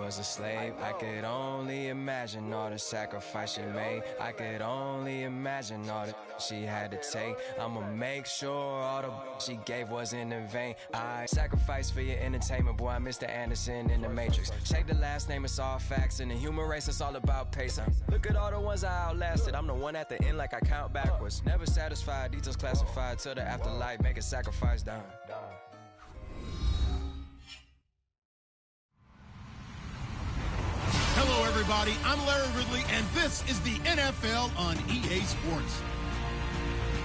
was a slave. I could only imagine all the sacrifice she made. I could only imagine all the she had to take. I'ma make sure all the she gave wasn't in vain. I sacrificed for your entertainment, boy. I'm Mr. Anderson in the Matrix. Check the last name, it's all facts. In the human race, it's all about pacing. Look at all the ones I outlasted. I'm the one at the end, like I count backwards. Never satisfied, details classified till the afterlife. Make a sacrifice down. Hello, everybody. I'm Larry Ridley, and this is the NFL on EA Sports.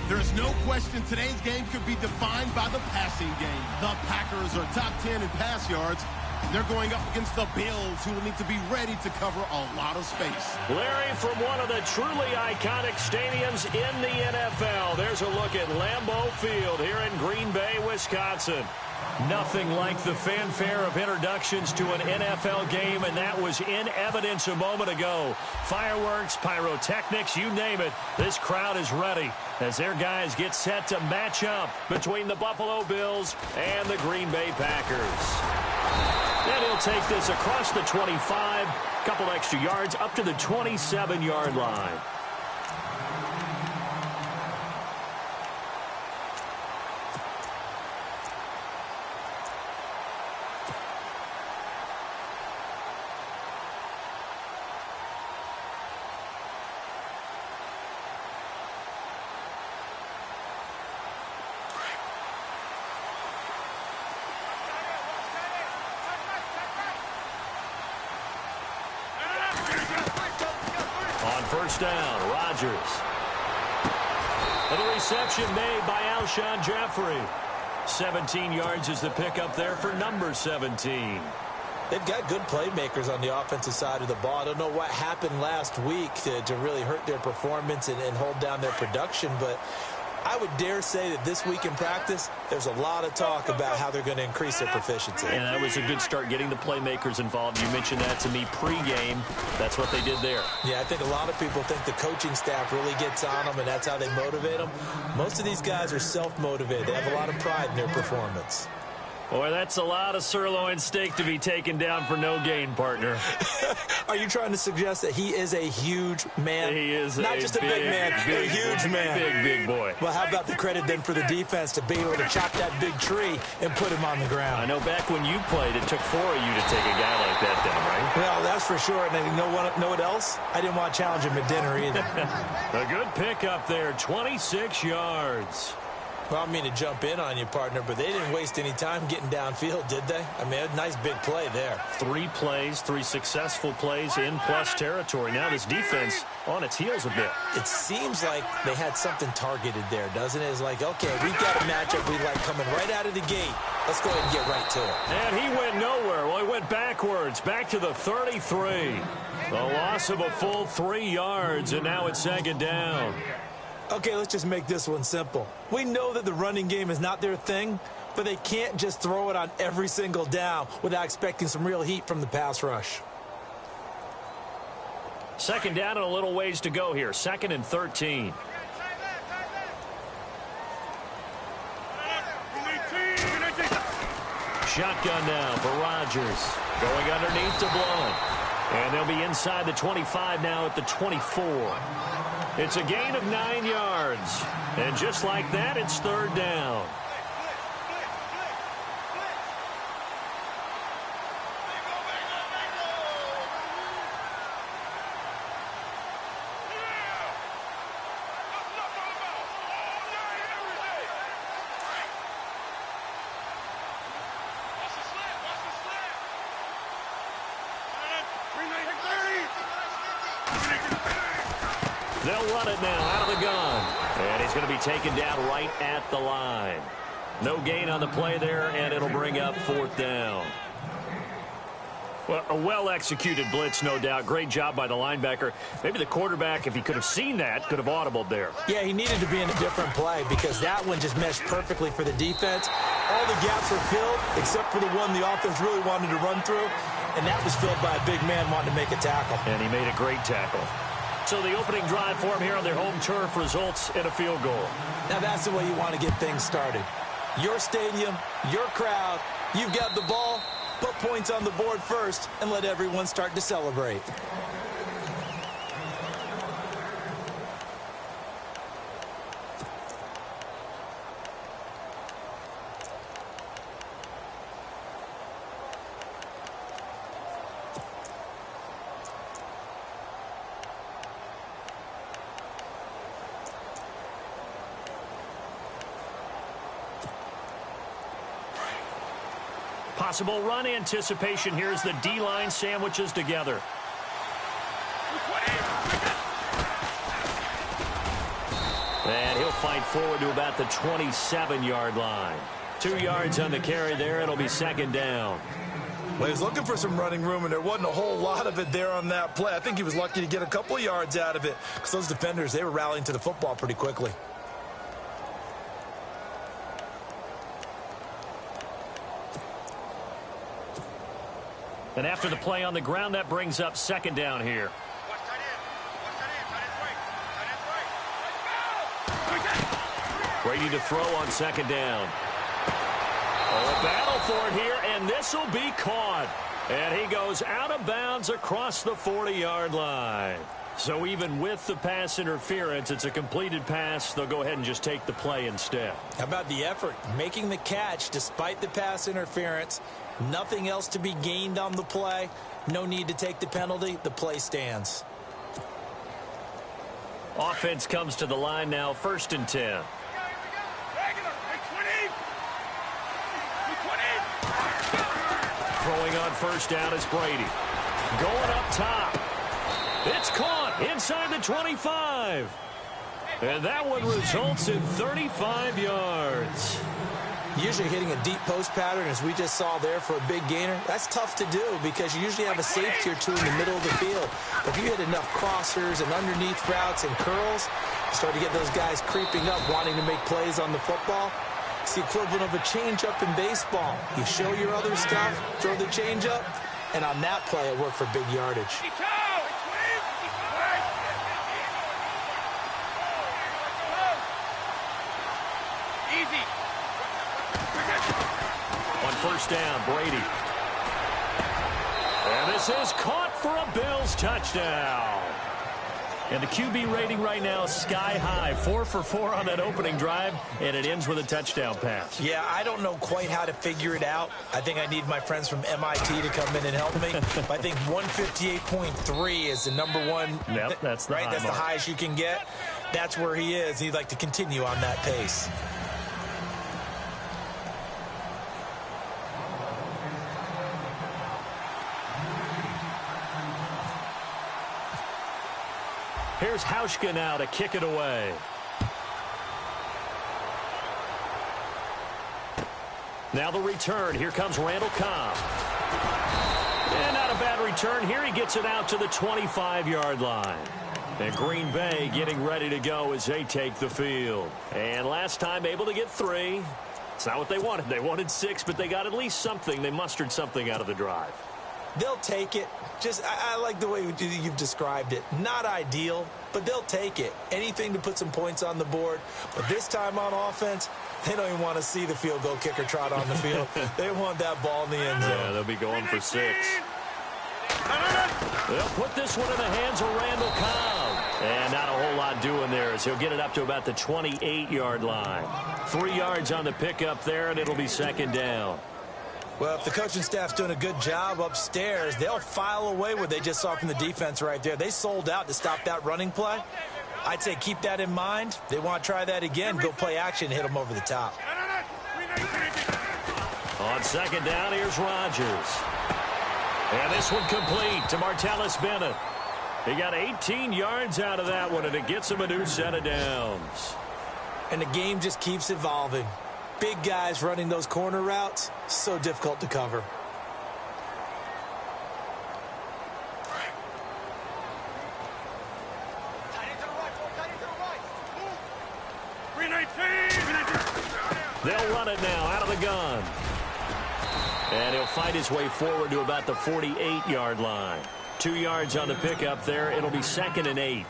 There is no question today's game could be defined by the passing game. The Packers are top 10 in pass yards. They're going up against the Bills, who will need to be ready to cover a lot of space. Larry, from one of the truly iconic stadiums in the NFL, there's a look at Lambeau Field here in Green Bay, Wisconsin. Nothing like the fanfare of introductions to an NFL game, and that was in evidence a moment ago. Fireworks, pyrotechnics, you name it. This crowd is ready as their guys get set to match up between the Buffalo Bills and the Green Bay Packers. And he'll take this across the 25, couple extra yards up to the 27-yard line. First down, Rodgers. And the reception made by Alshon Jeffrey. 17 yards is the pickup there for number 17. They've got good playmakers on the offensive side of the ball. I don't know what happened last week to really hurt their performance and hold down their production, but I would dare say that this week in practice, there's a lot of talk about how they're going to increase their proficiency. And that was a good start, getting the playmakers involved. You mentioned that to me pregame. That's what they did there. Yeah, I think a lot of people think the coaching staff really gets on them, and that's how they motivate them. Most of these guys are self-motivated. They have a lot of pride in their performance. Boy, that's a lot of sirloin steak to be taken down for no gain, partner. Are you trying to suggest that he is a huge man? He is not just a big man, a huge man. Big boy. Well, how about the credit then for the defense to be able to chop that big tree and put him on the ground? I know back when you played, it took 4 of you to take a guy like that down, right? Well, that's for sure. And you know what else? I didn't want to challenge him at dinner either. A good pickup there, 26 yards. Well, I don't mean to jump in on you, partner, but they didn't waste any time getting downfield, did they? I mean, a nice big play there. 3 plays, 3 successful plays in plus territory. Now this defense on its heels a bit. It seems like they had something targeted there, doesn't it? It's like, okay, we've got a matchup we like coming right out of the gate. Let's go ahead and get right to it. And he went nowhere. Well, he went backwards, back to the 33. A loss of a full 3 yards, and now it's second down. Okay, let's just make this one simple. We know that the running game is not their thing, but they can't just throw it on every single down without expecting some real heat from the pass rush. Second down and a little ways to go here. 2nd and 13. Shotgun now for Rodgers. Going underneath to Blount. And they'll be inside the 25 now at the 24. It's a gain of 9 yards. And just like that, it's third down. They'll run it now out of the gun. And he's going to be taken down right at the line. No gain on the play there, and it'll bring up 4th down. Well, a well-executed blitz, no doubt. Great job by the linebacker. Maybe the quarterback, if he could have seen that, could have audibled there. Yeah, he needed to be in a different play because that one just meshed perfectly for the defense. All the gaps were filled except for the one the offense really wanted to run through, and that was filled by a big man wanting to make a tackle. And he made a great tackle. So the opening drive for him here on their home turf results in a field goal. Now that's the way you want to get things started. Your stadium, your crowd, you've got the ball. Put points on the board first and let everyone start to celebrate. Possible run anticipation here as the D-line sandwiches together. And he'll fight forward to about the 27-yard line. 2 yards on the carry there. It'll be second down. Well, he was looking for some running room, and there wasn't a whole lot of it there on that play. I think he was lucky to get a couple of yards out of it because those defenders, they were rallying to the football pretty quickly. And after the play on the ground, that brings up second down here. Brady to throw on second down. Oh, a battle for it here, and this will be caught. And he goes out of bounds across the 40-yard line. So even with the pass interference, it's a completed pass. They'll go ahead and just take the play instead. How about the effort? Making the catch despite the pass interference. Nothing else to be gained on the play. No need to take the penalty. The play stands. Offense comes to the line now, 1st and 10. Throwing on first down is Brady. Going up top. It's caught inside the 25. And that one results in 35 yards. Usually hitting a deep post pattern, as we just saw there for a big gainer, that's tough to do because you usually have a safety or two in the middle of the field. If you hit enough crossers and underneath routes and curls, you start to get those guys creeping up, wanting to make plays on the football. It's the equivalent of a changeup in baseball. You show your other stuff, throw the changeup, and on that play, it worked for big yardage. On first down, Brady. And this is caught for a Bills touchdown. And the QB rating right now, sky high. 4 for 4 on that opening drive, and it ends with a touchdown pass. Yeah, I don't know quite how to figure it out. I think I need my friends from MIT to come in and help me. I think 158.3 is the number one. Yep, that's the right. That's mark. the highest you can get. That's where he is. He'd like to continue on that pace. Here's Hauschka now to kick it away. Now the return. Here comes Randall Cobb. And not a bad return here. He gets it out to the 25-yard line. And Green Bay getting ready to go as they take the field. And last time able to get 3. It's not what they wanted. They wanted 6, but they got at least something. They mustered something out of the drive. They'll take it. I like the way you've described it. Not ideal, but they'll take it. Anything to put some points on the board. But this time on offense, they don't even want to see the field goal kicker trot on the field. They want that ball in the end zone. Yeah, they'll be going for 6. They'll put this one in the hands of Randall Cobb. And not a whole lot doing there as he'll get it up to about the 28-yard line. 3 yards on the pickup there, and it'll be second down. Well, if the coaching staff's doing a good job upstairs, they'll file away what they just saw from the defense right there. They sold out to stop that running play. I'd say keep that in mind. They want to try that again, go play action, hit them over the top. On second down, here's Rodgers. And this one complete to Martellus Bennett. He got 18 yards out of that one, and it gets him a new set of downs. And the game just keeps evolving. Big guys running those corner routes, so difficult to cover. They'll run it now out of the gun. And he'll fight his way forward to about the 48-yard line. 2 yards on the pickup there. It'll be 2nd and 8.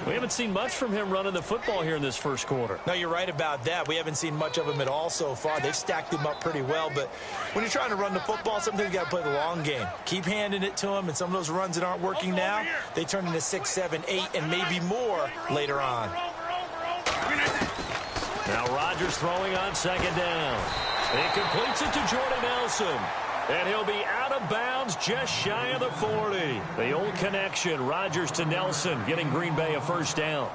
We haven't seen much from him running the football here in this first quarter. No, you're right about that. We haven't seen much of him at all so far. They've stacked him up pretty well, but when you're trying to run the football, sometimes you got to play the long game. Keep handing it to him, and some of those runs that aren't working now, they turn into 6, 7, 8, and maybe more later on. Now Rodgers throwing on 2nd down. He completes it to Jordan Nelson. And he'll be out of bounds just shy of the 40. The old connection, Rodgers to Nelson, getting Green Bay a first down.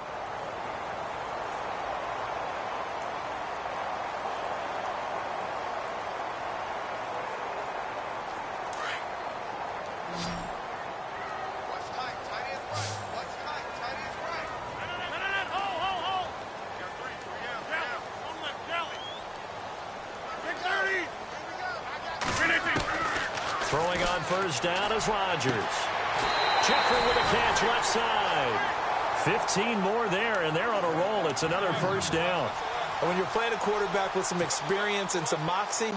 Throwing on first down is Rodgers. Jeffrey with a catch left side. 15 more there, and they're on a roll. It's another first down. And when you're playing a quarterback with some experience and some moxie,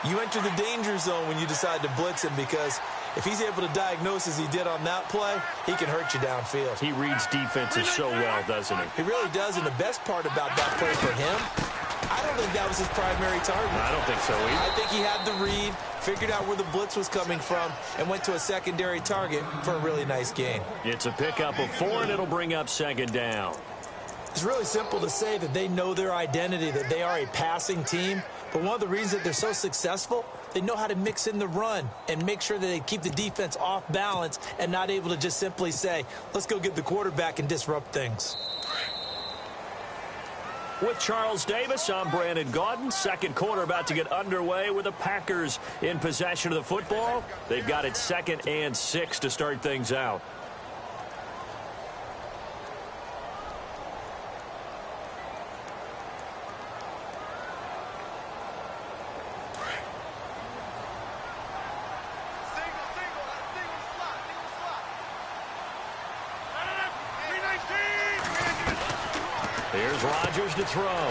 you enter the danger zone when you decide to blitz him, because if he's able to diagnose as he did on that play, he can hurt you downfield. He reads defenses so well, doesn't he? He really does, and the best part about that play for him, I don't think that was his primary target. I don't think so either. I think he had the read, figured out where the blitz was coming from, and went to a secondary target for a really nice gain. It's a pickup of 4, and it'll bring up 2nd down. It's really simple to say that they know their identity, that they are a passing team. But one of the reasons that they're so successful, they know how to mix in the run and make sure that they keep the defense off balance and not able to just simply say, let's go get the quarterback and disrupt things. With Charles Davis, I'm Brandon Gaudin. Second quarter about to get underway with the Packers in possession of the football. They've got it 2nd and 6 to start things out. Here's Rodgers to throw.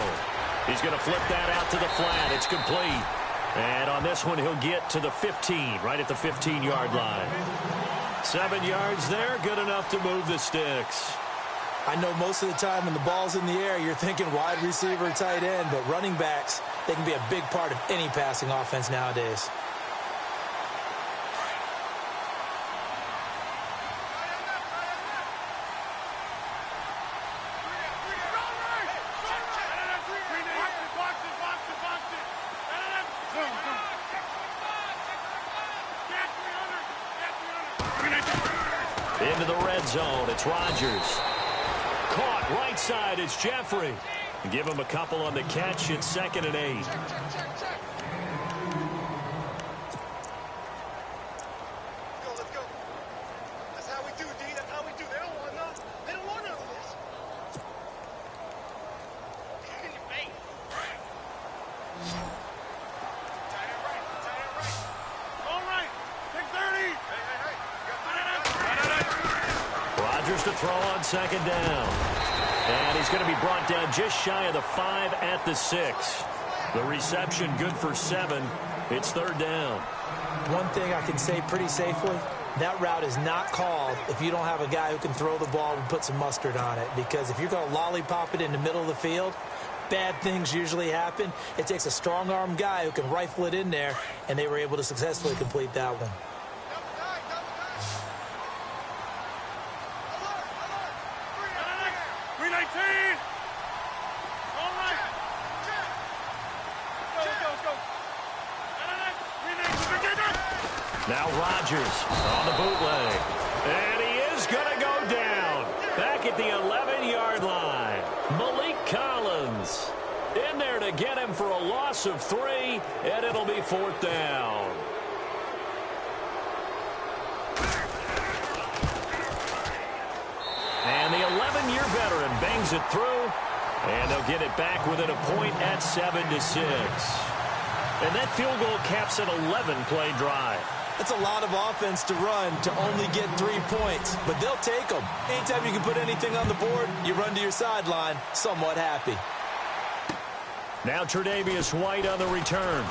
He's going to flip that out to the flat. It's complete. And on this one, he'll get to the 15, right at the 15-yard line. 7 yards there, good enough to move the sticks. I know most of the time when the ball's in the air, you're thinking wide receiver, tight end, but running backs, they can be a big part of any passing offense nowadays. Into the red zone, it's Rodgers. Caught right side, it's Jeffrey. Give him a couple on the catch, it's 2nd and 8. Let's go. That's how we do, D. That's how we do. They don't want none. They don't want none of this. Get in your face. Tight end right. Tight end right. All right. 6:30. Hey. Rodgers to throw on 2nd down. And he's going to be brought down just shy of the 5 at the 6. The reception good for 7. It's 3rd down. One thing I can say pretty safely, that route is not called if you don't have a guy who can throw the ball and put some mustard on it. Because if you're going to lollipop it in the middle of the field, bad things usually happen. It takes a strong-arm guy who can rifle it in there, and they were able to successfully complete that one. 319. All right. Let's go. Now Rodgers on the bootleg. And he is going to go down. Back at the 11-yard line. Malik Collins in there to get him for a loss of 3, and it'll be 4th down. And the 11-year veteran bangs it through, and they'll get it back within a point at 7-6. And that field goal caps an 11-play drive. That's a lot of offense to run to only get 3 points, but they'll take them. Anytime you can put anything on the board, you run to your sideline somewhat happy. Now Tre'Davious White on the return.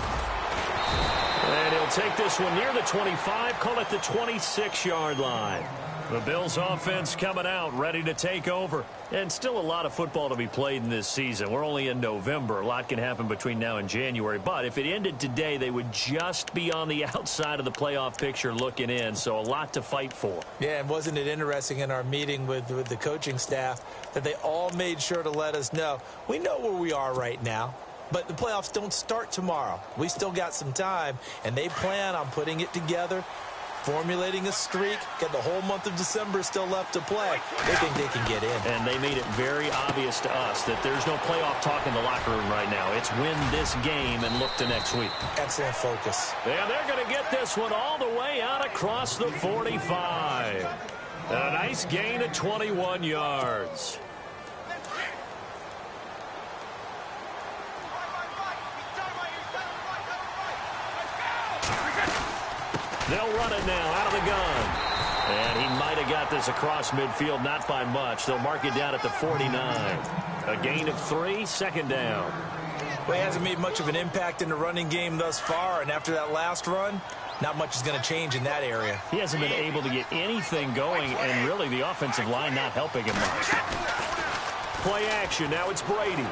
And he'll They'll take this one near the 25, call it the 26-yard line. The Bills offense coming out, ready to take over. And still a lot of football to be played in this season. We're only in November. A lot can happen between now and January. But if it ended today, they would just be on the outside of the playoff picture looking in. So a lot to fight for. Yeah, and wasn't it interesting in our meeting with the coaching staff that they all made sure to let us know, we know where we are right now. But the playoffs don't start tomorrow. We still got some time, and they plan on putting it together, formulating a streak, got the whole month of December still left to play. They think they can get in. And they made it very obvious to us that there's no playoff talk in the locker room right now. It's win this game and look to next week. Excellent focus. And they're going to get this one all the way out across the 45. A nice gain of 21 yards. They'll run it now out of the gun. And he might have got this across midfield, not by much. They'll mark it down at the 49. A gain of 3, second down. Well, he hasn't made much of an impact in the running game thus far, and after that last run, not much is going to change in that area. He hasn't been able to get anything going, and really the offensive line not helping him much. Play action, now it's Brady.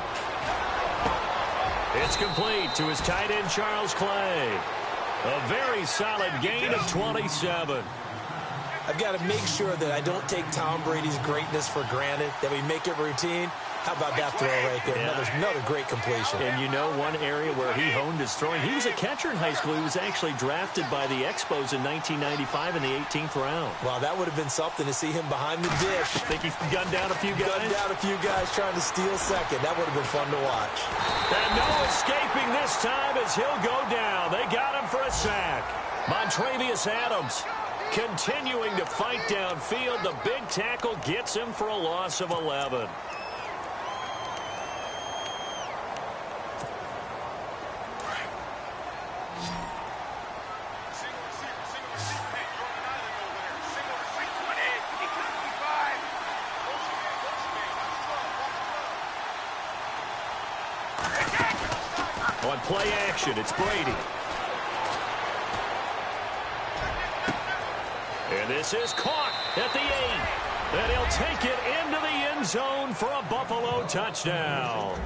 It's complete to his tight end, Charles Clay. A very solid gain of 27. I've got to make sure that I don't take Tom Brady's greatness for granted, that we make it routine. How about that throw right there? Yeah. Another great completion. And you know one area where he honed his throwing? He was a catcher in high school. He was actually drafted by the Expos in 1995 in the 18th round. Wow, that would have been something to see him behind the dish. Think he's gunned down a few guys? Gunned down a few guys trying to steal second. That would have been fun to watch. And no escaping this time as he'll go down. They got him for a sack. Montravius Adams continuing to fight downfield. The big tackle gets him for a loss of 11. On play action, it's Brady. And this is caught at the 8. And he'll take it into the end zone for a Buffalo touchdown.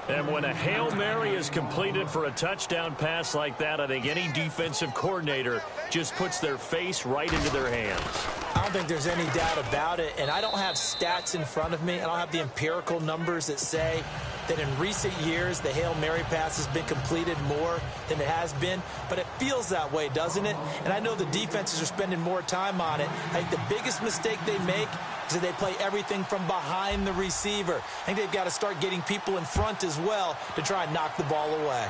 And when a Hail Mary is completed for a touchdown pass like that, I think any defensive coordinator just puts their face right into their hands. I don't think there's any doubt about it, and I don't have stats in front of me. I don't have the empirical numbers that say that in recent years the Hail Mary pass has been completed more than it has been, but it feels that way, doesn't it? And I know the defenses are spending more time on it. I think the biggest mistake they make is that they play everything from behind the receiver. I think they've got to start getting people in front as well to try and knock the ball away.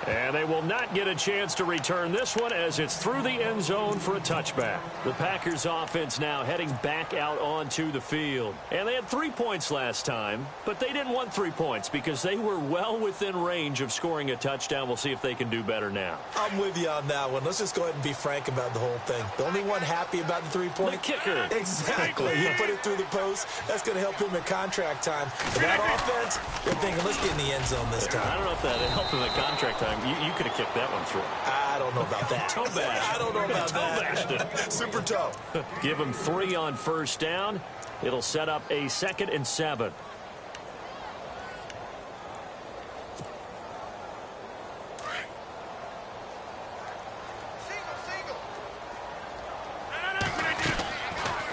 And they will not get a chance to return this one as it's through the end zone for a touchback. The Packers offense now heading back out onto the field. And they had 3 points last time, but they didn't want 3 points because they were well within range of scoring a touchdown. We'll see if they can do better now. I'm with you on that one. Let's just go ahead and be frank about the whole thing. The only one happy about the 3-point? The kicker. Exactly. You put it through the post. That's going to help him at contract time. For that offense, they're thinking, let's get in the end zone this time. I don't know if that helped him at contract time. You could have kicked that one through. I don't know about that. Toe bash. I don't know about that. It. Super toe. Give him 3 on first down. It'll set up a 2nd and 7.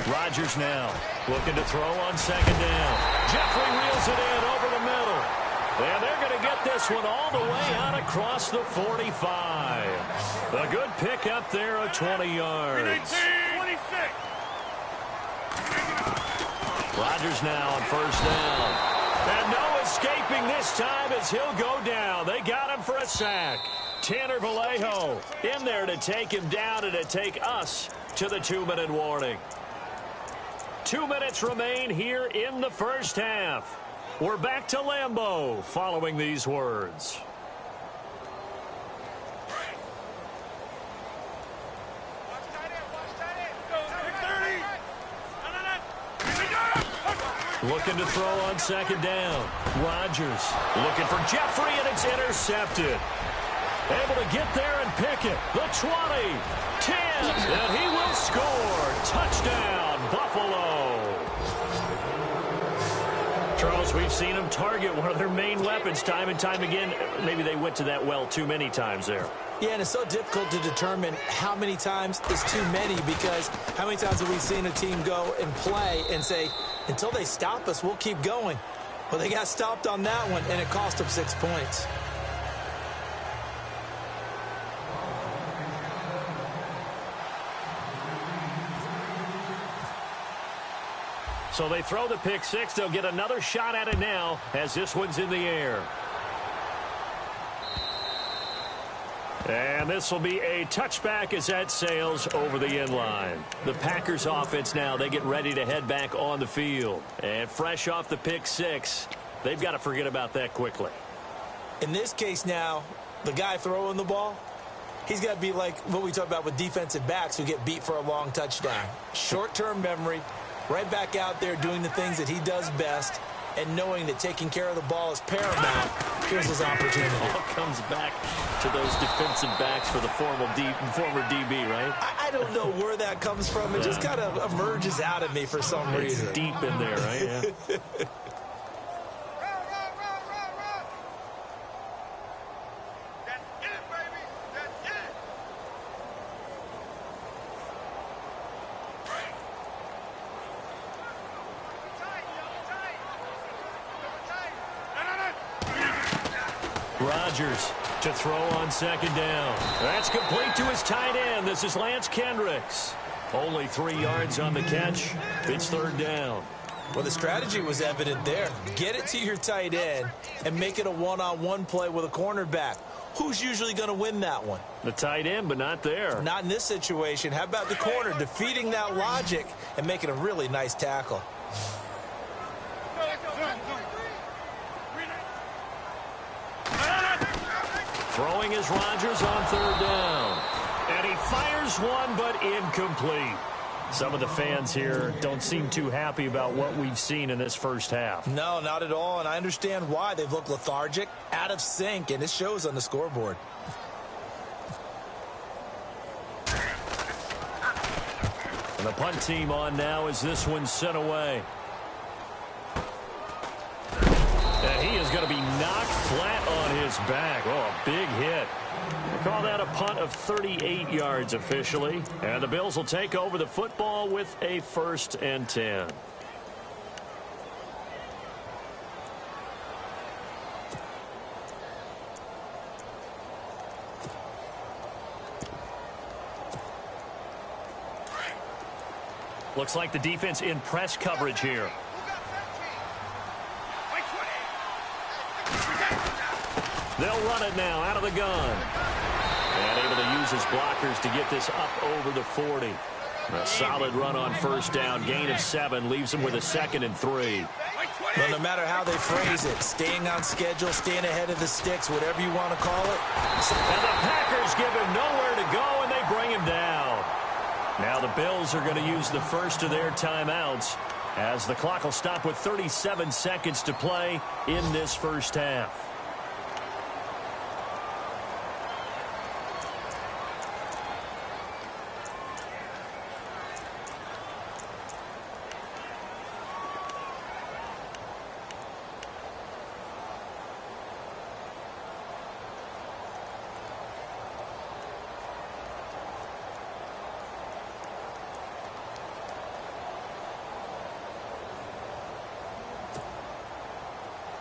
Rodgers now looking to throw on 2nd down. Jeffrey reels it in over the middle. And they're going to get this one all the way out across the 45. A good pick up there of 20 yards. 26. Rodgers now on first down. And no escaping this time as he'll go down. They got him for a sack. Tanner Vallejo in there to take him down and to take us to the 2-minute warning. 2 minutes remain here in the first half. We're back to Lambeau following these words. Looking to throw on second down. Rodgers looking for Jeffrey, and it's intercepted. Able to get there and pick it. The 20, 10, and he will score. Touchdown, Buffalo. Charles, we've seen them target one of their main weapons time and time again. Maybe they went to that well too many times there. Yeah, and it's so difficult to determine how many times is too many, because how many times have we seen a team go and play and say, until they stop us, we'll keep going. Well, they got stopped on that one, and it cost them 6 points. So they throw the pick six. They'll get another shot at it now as this one's in the air. And this will be a touchback as that sails over the end line. The Packers offense now, they get ready to head back on the field. And fresh off the pick six, they've got to forget about that quickly. In this case now, the guy throwing the ball, he's got to be like what we talk about with defensive backs who get beat for a long touchdown. Short-term memory, right back out there doing the things that he does best, and knowing that taking care of the ball is paramount. Here's his opportunity. All comes back to those defensive backs for the former DB, right? I don't know where that comes from. It just kind of emerges out of me for some reason. It's deep in there, right? Yeah. Rodgers to throw on second down. That's complete to his tight end. This is Lance Kendricks. Only 3 yards on the catch. It's third down. Well, the strategy was evident there. Get it to your tight end and make it a one-on-one play with a cornerback. Who's usually going to win that one? The tight end, but not there. Not in this situation. How about the corner defeating that logic and making a really nice tackle? Throwing is Rodgers on third down. And he fires one, but incomplete. Some of the fans here don't seem too happy about what we've seen in this first half. No, not at all, and I understand why. They've looked lethargic, out of sync, and it shows on the scoreboard. And the punt team on now as this one's sent away. And he is going to be knocked flat on his back. Oh, a big hit. They call that a punt of 38 yards officially. And the Bills will take over the football with a 1st and 10. Looks like the defense in press coverage here. They'll run it now out of the gun. And able to use his blockers to get this up over the 40. A solid run on first down. Gain of 7 leaves him with a 2nd and 3. Well, no matter how they phrase it, staying on schedule, staying ahead of the sticks, whatever you want to call it. And the Packers give him nowhere to go, and they bring him down. Now the Bills are going to use the first of their timeouts as the clock will stop with 37 seconds to play in this first half.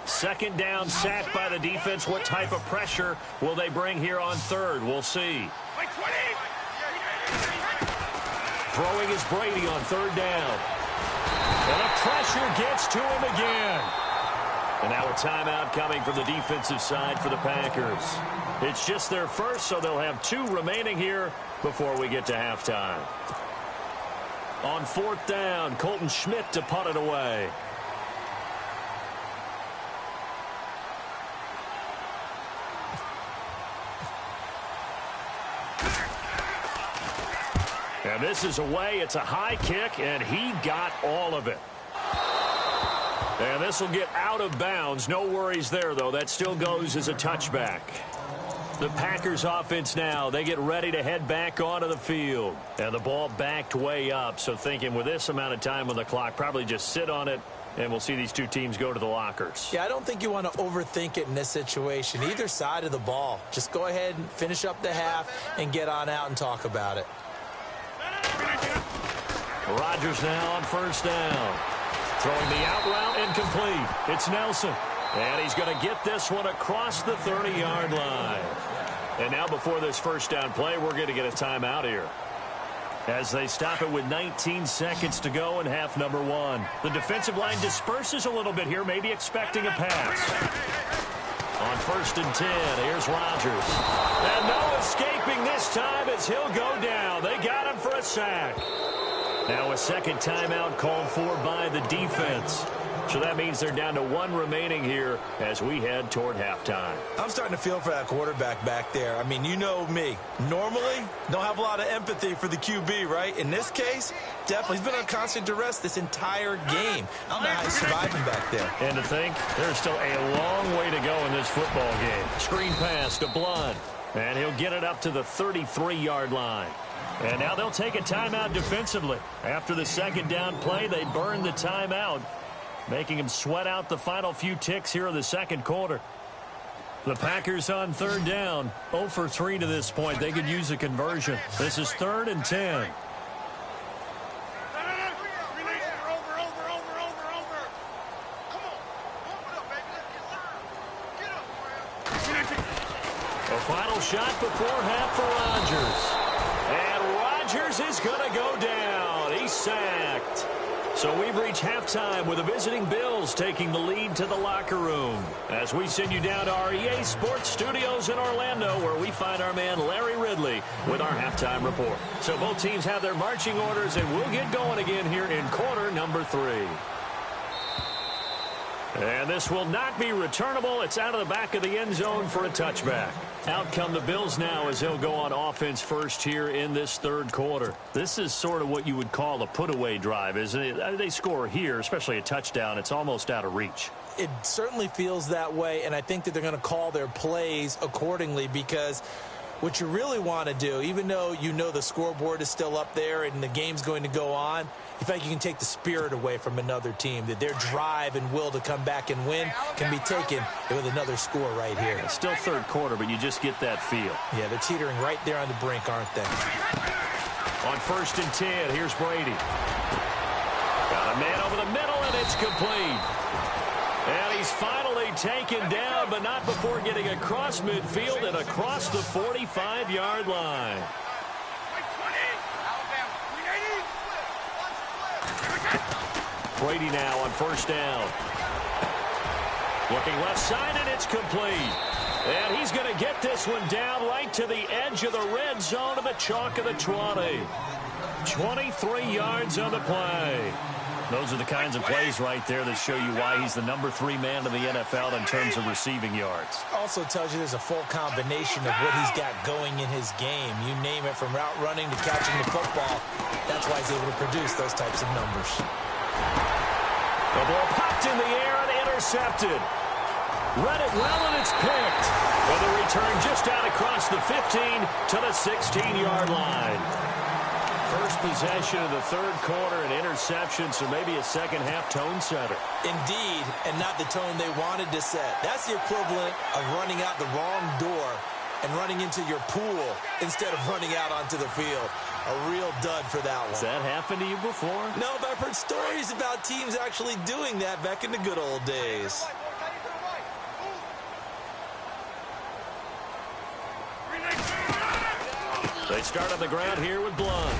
Second down, sacked by the defense. What type of pressure will they bring here on third? We'll see. Throwing is Brady on third down. And the pressure gets to him again. And now a timeout coming from the defensive side for the Packers. It's just their first, so they'll have 2 remaining here before we get to halftime. On 4th down, Colton Schmidt to punt it away. And this is away. It's a high kick, and he got all of it. And this will get out of bounds. No worries there, though. That still goes as a touchback. The Packers offense now, they get ready to head back onto the field. And the ball backed way up. So thinking with this amount of time on the clock, probably just sit on it, and we'll see these two teams go to the lockers. Yeah, I don't think you want to overthink it in this situation. Either side of the ball. Just go ahead and finish up the half and get on out and talk about it. Rodgers now on first down. Throwing the out route incomplete. It's Nelson. And he's going to get this one across the 30-yard line. And now before this first down play, we're going to get a timeout here, as they stop it with 19 seconds to go in half number one. The defensive line disperses a little bit here, maybe expecting a pass. On first and 10, here's Rodgers. And no escaping this time as he'll go down. They got him for a sack. Now a second timeout called for by the defense. So that means they're down to one remaining here as we head toward halftime. I'm starting to feel for that quarterback back there. I mean, you know me. Normally, don't have a lot of empathy for the QB, right? In this case, definitely. He's been on constant duress this entire game. I don't know how he's surviving back there. And to think, there's still a long way to go in this football game. Screen pass to Blunt. And he'll get it up to the 33-yard line. And now they'll take a timeout defensively. After the second down play, they burn the timeout, making him sweat out the final few ticks here in the second quarter. The Packers on third down, 0 for 3 to this point. They could use a conversion. This is 3rd and 10. A final shot before half for Rodgers. And Rodgers is going to go down. He's sacked. So we've reached halftime with the visiting Bills taking the lead to the locker room, as we send you down to our EA Sports Studios in Orlando, where we find our man Larry Ridley with our halftime report. So both teams have their marching orders, and we'll get going again here in quarter number 3. And this will not be returnable. It's out of the back of the end zone for a touchback. Out come the Bills now as they'll go on offense first here in this third quarter. This is sort of what you would call a put-away drive, isn't it? They score here, especially a touchdown. It's almost out of reach. It certainly feels that way, and I think that they're going to call their plays accordingly, because what you really want to do, even though you know the scoreboard is still up there and the game's going to go on, you think you can take the spirit away from another team, that their drive and will to come back and win can be taken with another score right here. It's still third quarter, but you just get that feel. Yeah, they're teetering right there on the brink, aren't they? On first and 10, here's Brady. Got a man over the middle, and it's complete. And he's finally taken down, but not before getting across midfield and across the 45-yard line. Brady now on first down. Looking left side, and it's complete. And he's going to get this one down right to the edge of the red zone of the chalk of the 20. 23 yards on the play. Those are the kinds of plays right there that show you why he's the number 3 man in the NFL in terms of receiving yards. Also tells you there's a full combination of what he's got going in his game. You name it, from route running to catching the football. That's why he's able to produce those types of numbers. The ball popped in the air and intercepted. Read it well, and it's picked. And the return just out across the 15 to the 16-yard line. First possession of the third quarter, an interception, so maybe a second-half tone setter. Indeed, and not the tone they wanted to set. That's the equivalent of running out the wrong door and running into your pool instead of running out onto the field. A real dud for that one. Has that happened to you before? No, but I've heard stories about teams actually doing that back in the good old days. They start on the ground here with Blunt.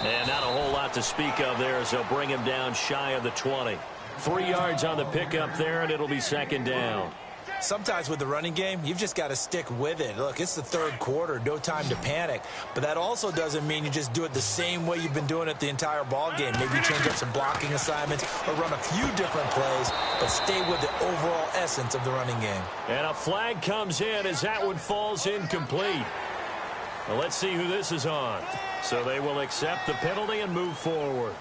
And not a whole lot to speak of there as they'll bring him down shy of the 20. 3 yards on the pickup there, and it'll be second down. Sometimes with the running game, you've just got to stick with it. Look, it's the third quarter, no time to panic. But that also doesn't mean you just do it the same way you've been doing it the entire ball game. Maybe change up some blocking assignments or run a few different plays, but stay with the overall essence of the running game. And a flag comes in as that one falls incomplete. Well, let's see who this is on. So they will accept the penalty and move forward.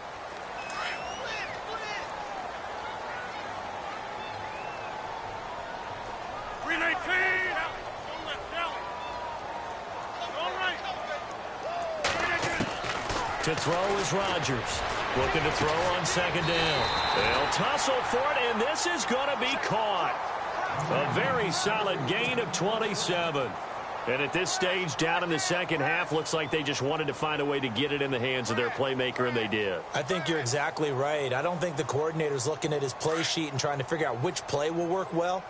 To throw is Rodgers. Looking to throw on second down. They'll tussle for it, and this is going to be caught. A very solid gain of 27. And at this stage, down in the second half, looks like they just wanted to find a way to get it in the hands of their playmaker, and they did. I think you're exactly right. I don't think the coordinator's looking at his play sheet and trying to figure out which play will work well.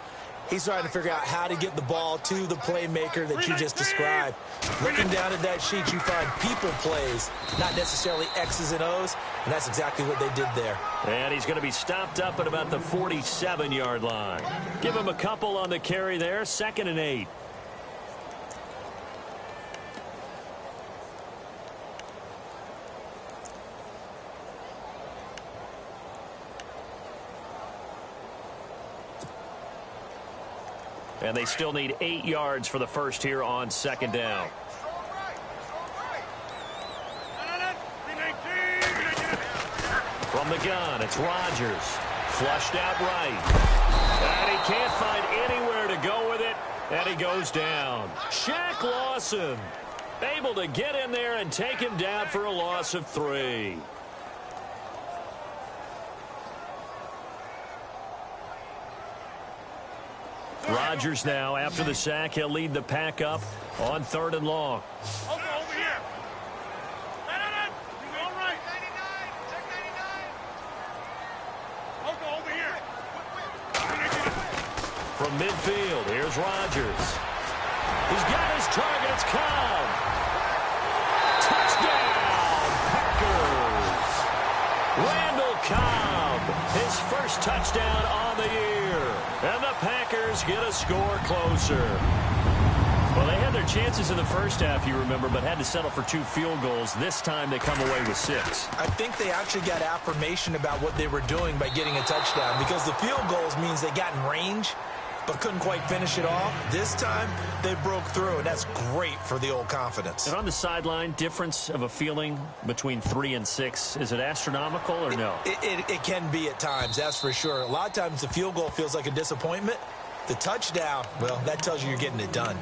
He's trying to figure out how to get the ball to the playmaker that you just described. Looking down at that sheet, you find people plays, not necessarily X's and O's, and that's exactly what they did there. And he's going to be stopped up at about the 47-yard line. Give him a couple on the carry there, 2nd and 8. And they still need 8 yards for the first here on 2nd down. From the gun, it's Rodgers. Flushed out right. And he can't find anywhere to go with it. And he goes down. Shaq Lawson able to get in there and take him down for a loss of 3. Rodgers now, after the sack, he'll lead the pack up on 3rd and long. Over here. All right. 99. Check 99. Over here. From midfield, here's Rodgers. He's got his target. It's Cobb. Touchdown, Packers. Randall Cobb, his first touchdown on the year. And the Packers get a score closer. Well, they had their chances in the first half, you remember, but had to settle for 2 field goals. This time they come away with 6. I think they actually got affirmation about what they were doing by getting a touchdown, because the field goals means they got in range but couldn't quite finish it off. This time, they broke through, and that's great for the old confidence. And on the sideline, difference of a feeling between 3 and 6, is it astronomical or no? It can be at times, that's for sure. A lot of times the field goal feels like a disappointment. The touchdown, well, that tells you you're getting it done.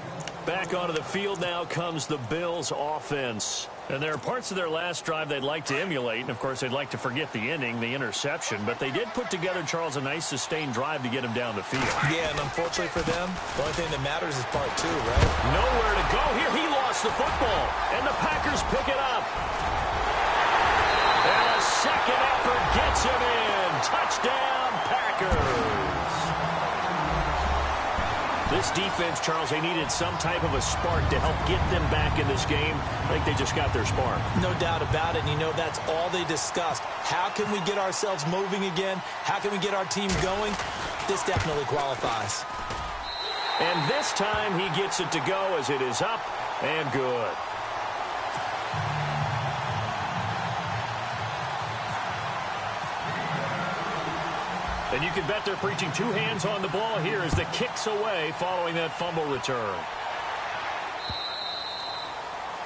Back onto the field now comes the Bills offense. And there are parts of their last drive they'd like to emulate. And, of course, they'd like to forget the inning, the interception. But they did put together, Charles, a nice sustained drive to get him down the field. Yeah, and unfortunately for them, the only thing that matters is part 2, right? Nowhere to go here. He lost the football. And the Packers pick it up. And a second effort gets him in. Touchdown, Packers. This defense, Charles, they needed some type of a spark to help get them back in this game. I think they just got their spark. No doubt about it. And you know, that's all they discussed. How can we get ourselves moving again? How can we get our team going? This definitely qualifies. And this time he gets it to go as it is up and good. And you can bet they're preaching 2 hands on the ball here as the kick's away following that fumble return.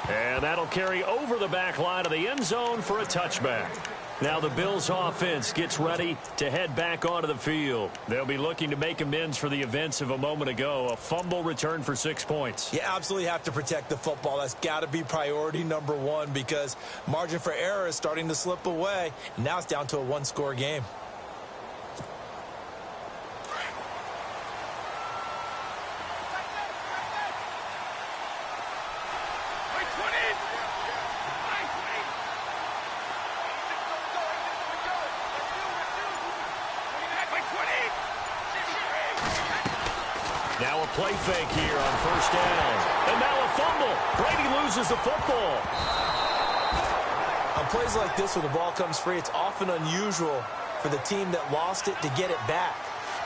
And that'll carry over the back line of the end zone for a touchback. Now the Bills offense gets ready to head back onto the field. They'll be looking to make amends for the events of a moment ago. A fumble return for 6 points. You absolutely have to protect the football. That's got to be priority number 1, because margin for error is starting to slip away. And now it's down to a 1-score game. Now a play fake here on 1st down. And now a fumble. Brady loses the football. On plays like this where the ball comes free, it's often unusual for the team that lost it to get it back,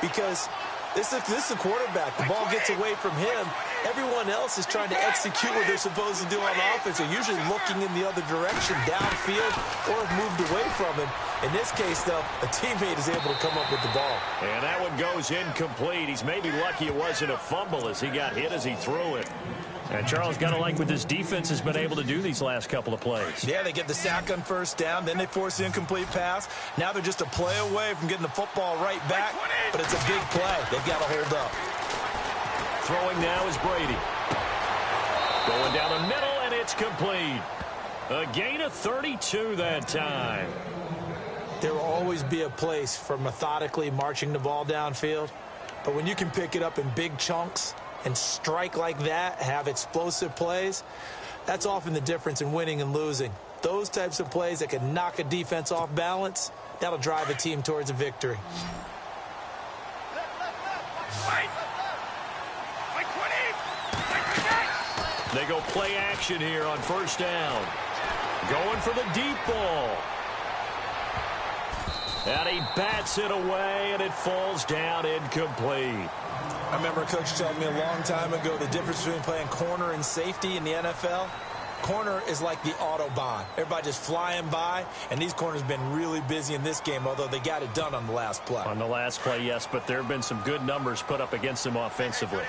because this is the quarterback. The ball gets away from him. Everyone else is trying to execute what they're supposed to do on offense. They're usually looking in the other direction, downfield, or have moved away from him. In this case, though, a teammate is able to come up with the ball. And that one goes incomplete. He's maybe lucky it wasn't a fumble as he got hit as he threw it. And Charles, got to like what this defense has been able to do these last couple of plays. Yeah, they get the sack on 1st down, then they force the incomplete pass. Now they're just a play away from getting the football right back, but it's a big play. They've got to hold up. Throwing now is Brady. Going down the middle, and it's complete. A gain of 32 that time. There will always be a place for methodically marching the ball downfield. But when you can pick it up in big chunks and strike like that, have explosive plays, that's often the difference in winning and losing. Those types of plays that can knock a defense off balance, that'll drive a team towards a victory. They go play action here on first down. Going for the deep ball. And he bats it away, and it falls down incomplete. I remember a coach telling me a long time ago the difference between playing corner and safety in the NFL. Corner is like the Autobahn. Everybody just flying by, and these corners have been really busy in this game, although they got it done on the last play. On the last play, yes, but there have been some good numbers put up against them offensively.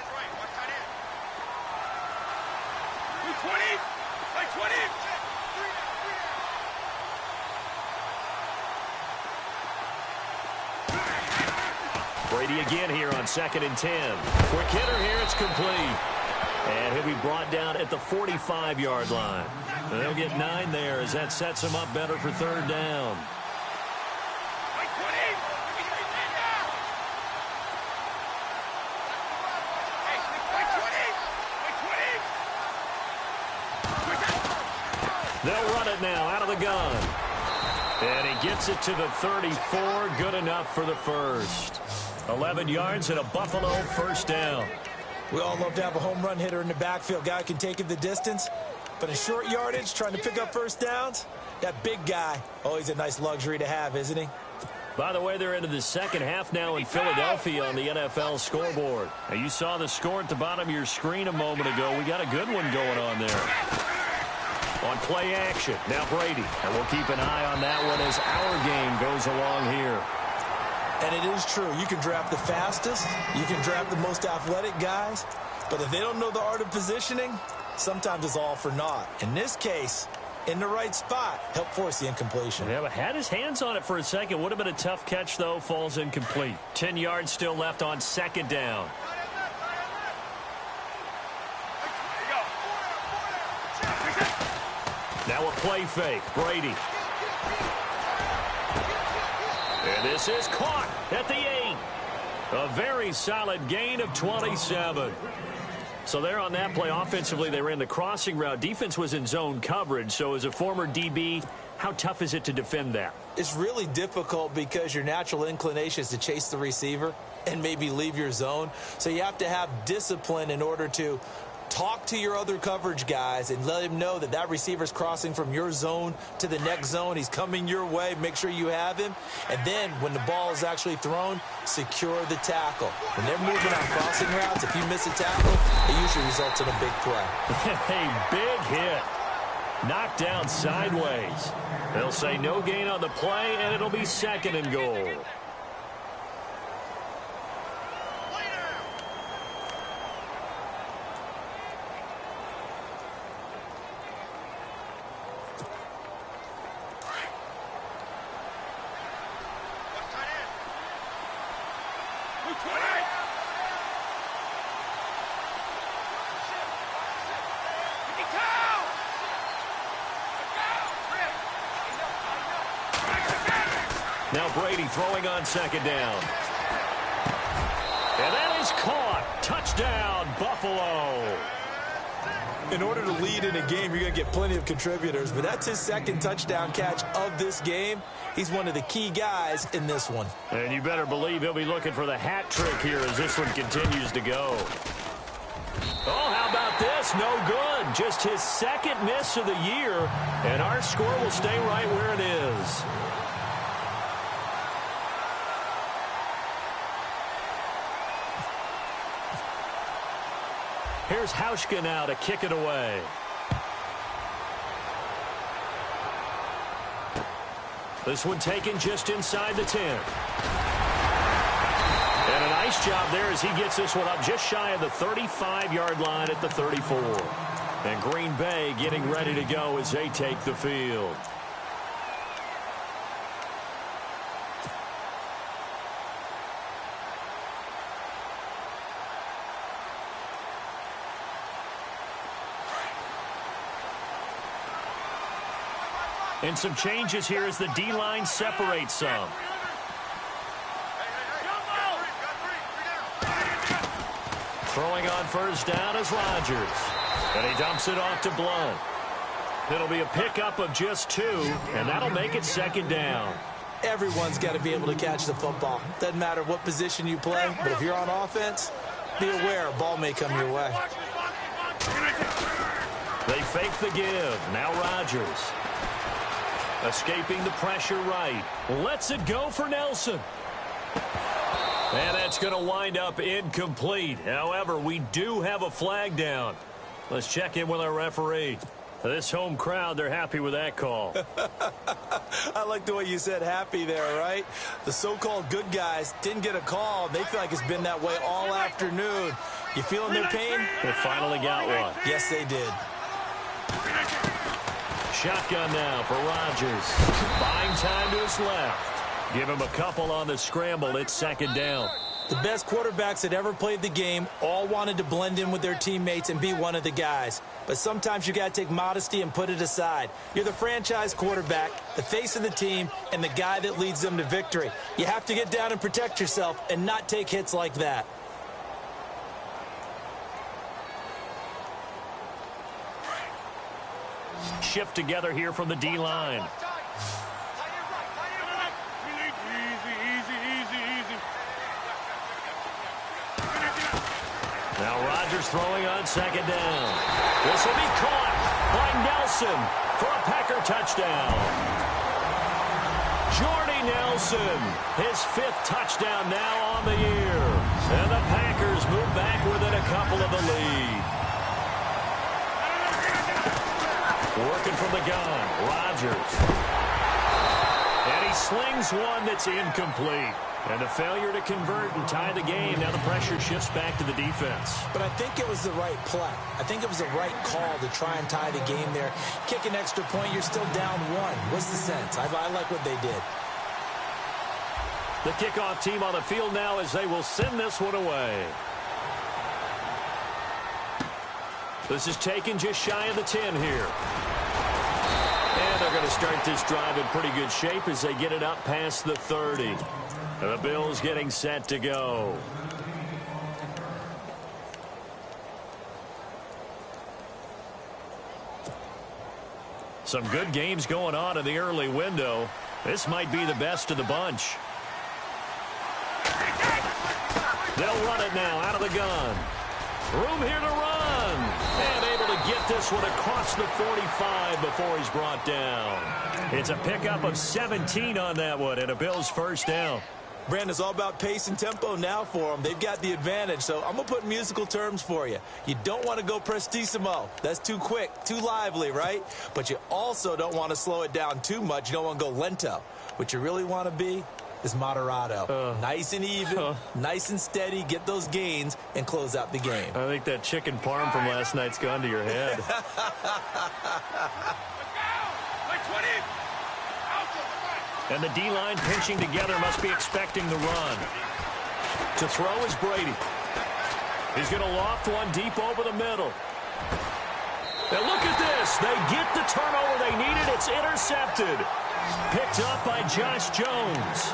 Brady again here on 2nd and 10. Quick hitter here, it's complete. And he'll be brought down at the 45-yard line. And they'll get 9 there as that sets him up better for 3rd down. They'll run it now out of the gun. And he gets it to the 34. Good enough for the first. 11 yards and a Buffalo first down. We all love to have a home run hitter in the backfield. Guy can take it the distance. But in short yardage, trying to pick up first downs, that big guy, oh, he's a nice luxury to have, isn't he? By the way, they're into the second half now in Philadelphia on the NFL scoreboard. Now, you saw the score at the bottom of your screen a moment ago. We got a good one going on there. On play action, now Brady. And we'll keep an eye on that one as our game goes along here. And it is true. You can draft the fastest. You can draft the most athletic guys. But if they don't know the art of positioning, sometimes it's all for naught. In this case, in the right spot, help force the incompletion. Yeah, but had his hands on it for a second. Would have been a tough catch, though. Falls incomplete. 10 yards still left on 2nd down. Now a play fake. Brady. And this is caught at the 8. A very solid gain of 27. So there on that play, offensively, they ran the crossing route. Defense was in zone coverage. So as a former DB, how tough is it to defend that? It's really difficult because your natural inclination is to chase the receiver and maybe leave your zone. So you have to have discipline in order to talk to your other coverage guys and let him know that that receiver's crossing from your zone to the next zone. He's coming your way. Make sure you have him. And then when the ball is actually thrown, secure the tackle. When they're moving on crossing routes, if you miss a tackle, it usually results in a big play. A big hit. Knocked down sideways. They'll say no gain on the play, and it'll be 2nd and goal. Now Brady throwing on 2nd down. And that is caught. Touchdown, Buffalo. In order to lead in a game, you're going to get plenty of contributors, but that's his 2nd touchdown catch of this game. He's one of the key guys in this one. And you better believe he'll be looking for the hat trick here as this one continues to go. Oh, how about this? No good. Just his 2nd miss of the year, and our score will stay right where it is. Here's Hauschka now to kick it away. This one taken just inside the 10. And a nice job there as he gets this one up just shy of the 35-yard line at the 34. And Green Bay getting ready to go as they take the field. And some changes here as the D-line separates some. Throwing on first down is Rodgers. And he dumps it off to Blunt. It'll be a pickup of just 2, and that'll make it second down. Everyone's got to be able to catch the football. Doesn't matter what position you play, but if you're on offense, be aware a ball may come your way. They fake the give. Now Rodgers. Escaping the pressure right. Lets it go for Nelson. And that's going to wind up incomplete. However, we do have a flag down. Let's check in with our referee. This home crowd, they're happy with that call. I like the way you said happy there, right? The so-called good guys didn't get a call. They feel like it's been that way all afternoon. You feeling their pain? They finally got one. Yes, they did. Shotgun now for Rodgers. Buying time to his left. Give him a couple on the scramble. It's second down. The best quarterbacks that ever played the game all wanted to blend in with their teammates and be one of the guys. But sometimes you got to take modesty and put it aside. You're the franchise quarterback, the face of the team, and the guy that leads them to victory. You have to get down and protect yourself and not take hits like that. Shift together here from the D-line. Now Rodgers throwing on second down. This will be caught by Nelson for a Packer touchdown. Jordy Nelson, his 5th touchdown now on the year. And the Packers move back within a couple of the lead. Working from the gun, Rodgers. And he slings one that's incomplete. And a failure to convert and tie the game. Now the pressure shifts back to the defense. But I think it was the right play. I think it was the right call to try and tie the game there. Kick an extra point, you're still down 1. What's the sense? I like what they did. The kickoff team on the field now as they will send this one away. This is taken just shy of the 10 here. And they're going to start this drive in pretty good shape as they get it up past the 30. And the Bills getting set to go. Some good games going on in the early window. This might be the best of the bunch. They'll run it now out of the gun. Room here to run. And able to get this one across the 45 before he's brought down. It's a pickup of 17 on that one and a Bills first down. Brandon, it's all about pace and tempo now for them. They've got the advantage, so I'm going to put musical terms for you. You don't want to go prestissimo. That's too quick, too lively, right? But you also don't want to slow it down too much. You don't want to go lento. What you really want to be is moderato. Nice and even, nice and steady, get those gains, and close out the game. I think that chicken parm from last night's gone to your head. And the D-line pinching together must be expecting the run. To throw is Brady. He's going to loft one deep over the middle. And look at this. They get the turnover they needed. It's intercepted. Picked up by Josh Jones.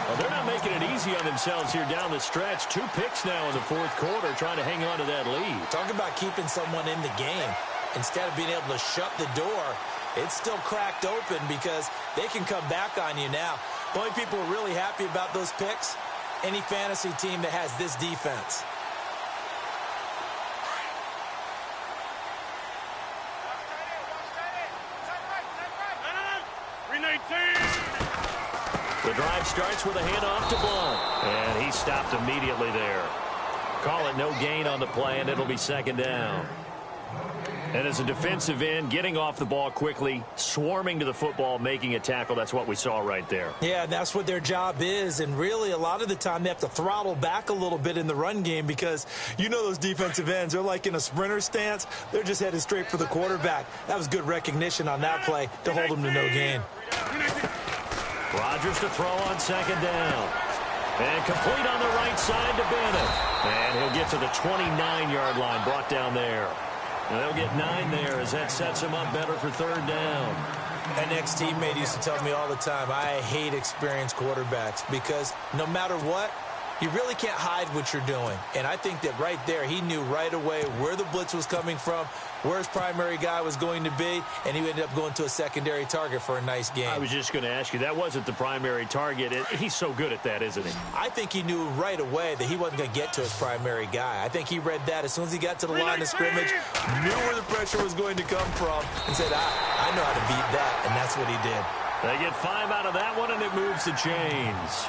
Well, they're not making it easy on themselves here down the stretch. 2 picks now in the 4th quarter trying to hang on to that lead. Talk about keeping someone in the game. Instead of being able to shut the door, it's still cracked open because they can come back on you now. The only people who are really happy about those picks, any fantasy team that has this defense. The drive starts with a handoff to Blunt. And he stopped immediately there. Call it no gain on the play, and it'll be second down. And as a defensive end, getting off the ball quickly, swarming to the football, making a tackle, that's what we saw right there. Yeah, that's what their job is. And really, a lot of the time, they have to throttle back a little bit in the run game because you know those defensive ends, they're like in a sprinter stance. They're just headed straight for the quarterback. That was good recognition on that play to hold them to no gain. Rodgers to throw on second down. And complete on the right side to Bennett. And he'll get to the 29-yard line, brought down there. And they'll get 9 there as that sets him up better for third down. An ex-teammate used to tell me all the time, I hate experienced quarterbacks because no matter what, you really can't hide what you're doing. And I think that right there, he knew right away where the blitz was coming from, where his primary guy was going to be, and he ended up going to a secondary target for a nice game. I was just going to ask you, that wasn't the primary target. He's so good at that, isn't he? I think he knew right away that he wasn't going to get to his primary guy. I think he read that as soon as he got to the line of scrimmage, knew where the pressure was going to come from, and said, I know how to beat that, and that's what he did. They get 5 out of that one, and it moves the chains.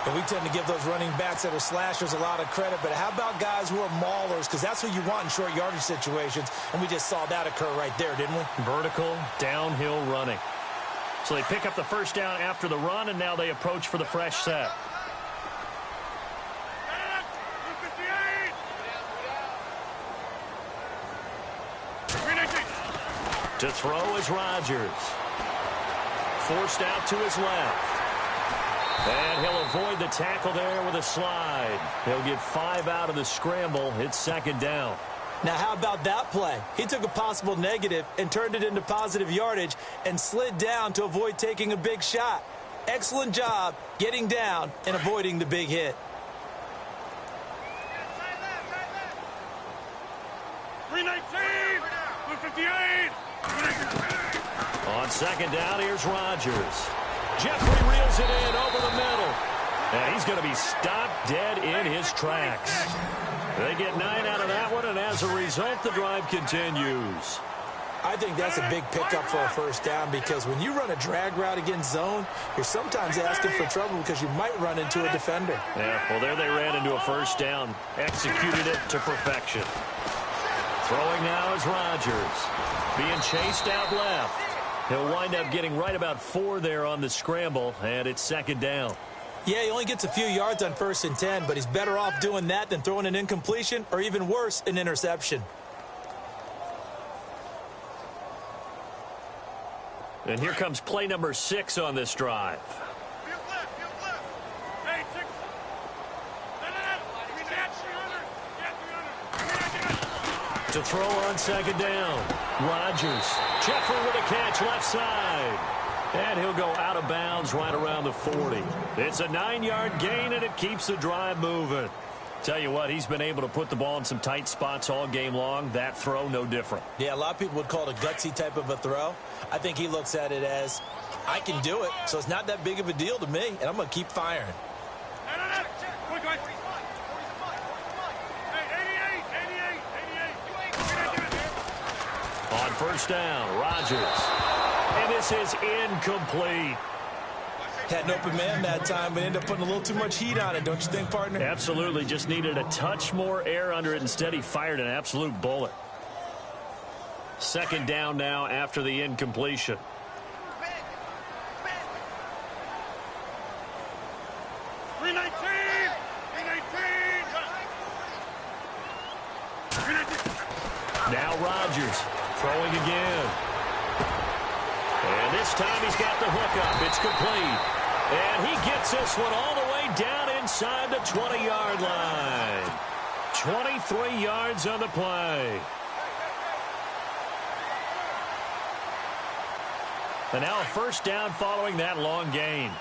And we tend to give those running backs that are slashers a lot of credit, but how about guys who are maulers? Because that's what you want in short yardage situations, and we just saw that occur right there, didn't we? Vertical, downhill running. So they pick up the first down after the run, and now they approach for the fresh set. To throw is Rodgers. Forced out to his left. And he'll avoid the tackle there with a slide. He'll get 5 out of the scramble. It's second down. Now, how about that play? He took a possible negative and turned it into positive yardage and slid down to avoid taking a big shot. Excellent job getting down and avoiding the big hit. 319, 258. On second down, here's Rodgers. Jeffrey reels it in over the middle. And he's going to be stopped dead in his tracks. They get 9 out of that one, and as a result, the drive continues. I think that's a big pickup for a first down because when you run a drag route against zone, you're sometimes asking for trouble because you might run into a defender. Yeah, well, there they ran into a first down. Executed it to perfection. Throwing now is Rodgers. Being chased out left. He'll wind up getting right about 4 there on the scramble, and it's second down. Yeah, he only gets a few yards on 1st and 10, but he's better off doing that than throwing an incompletion or even worse, an interception. And here comes play number 6 on this drive. Field left. Hey, check. To throw on second down. Rodgers. Jeffrey with a catch left side. And he'll go out of bounds right around the 40. It's a 9-yard gain, and it keeps the drive moving. Tell you what, he's been able to put the ball in some tight spots all game long. That throw, no different. Yeah, a lot of people would call it a gutsy type of a throw. I think he looks at it as, I can do it, so it's not that big of a deal to me, and I'm going to keep firing. On first down, Rodgers. And this is incomplete. Had an open man that time, but ended up putting a little too much heat on it, don't you think, partner? Absolutely. Just needed a touch more air under it. Instead, he fired an absolute bullet. Second down now after the incompletion. Now Rodgers throwing again. And this time he's got the hook up. It's complete. And he gets this one all the way down inside the 20-yard line. 23 yards on the play. And now a first down following that long gain.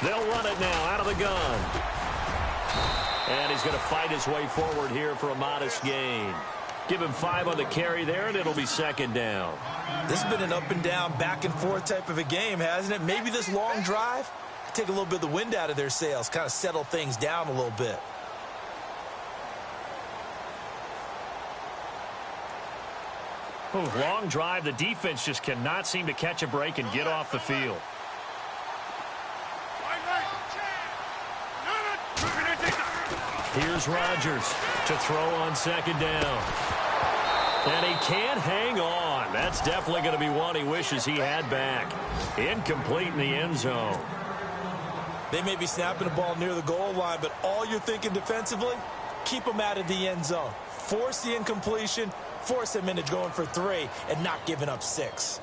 They'll run it now out of the gun. And he's going to fight his way forward here for a modest gain. Give him 5 on the carry there, and it'll be second down. This has been an up and down, back and forth type of a game, hasn't it? Maybe this long drive take a little bit of the wind out of their sails, kind of settle things down a little bit. Ooh, long drive. The defense just cannot seem to catch a break and get off the field. Here's Rodgers to throw on second down. And he can't hang on. That's definitely going to be one he wishes he had back. Incomplete in the end zone. They may be snapping the ball near the goal line, but all you're thinking defensively, keep them out of the end zone. Force the incompletion, force them into going for 3, and not giving up 6.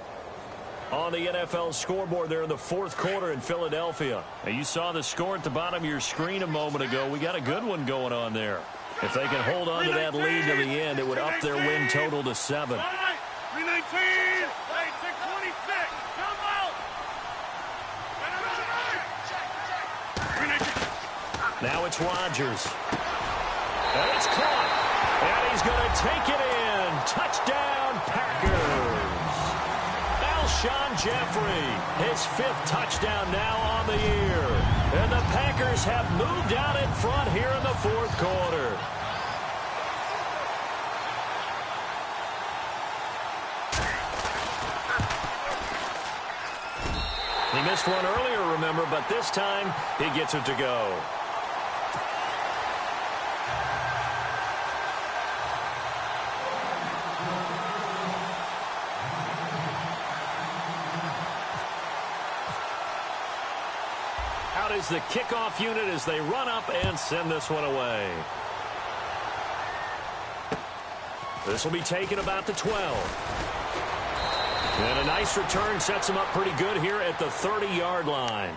on the NFL scoreboard there in the fourth quarter in Philadelphia. Now, you saw the score at the bottom of your screen a moment ago. We got a good one going on there. If they can hold on to that lead to the end, it would up their win total to 7. 319! 626! Come out! Now it's Rodgers. And it's caught. And he's going to take it in. Touchdown, Packers. Alshon Jeffrey, his 5th touchdown now on the year. And the Packers have moved out in front here in the fourth quarter. He missed one earlier, remember, but this time he gets it to go. Out is the kickoff unit as they run up and send this one away. This will be taken about the 12. And a nice return sets them up pretty good here at the 30-yard line.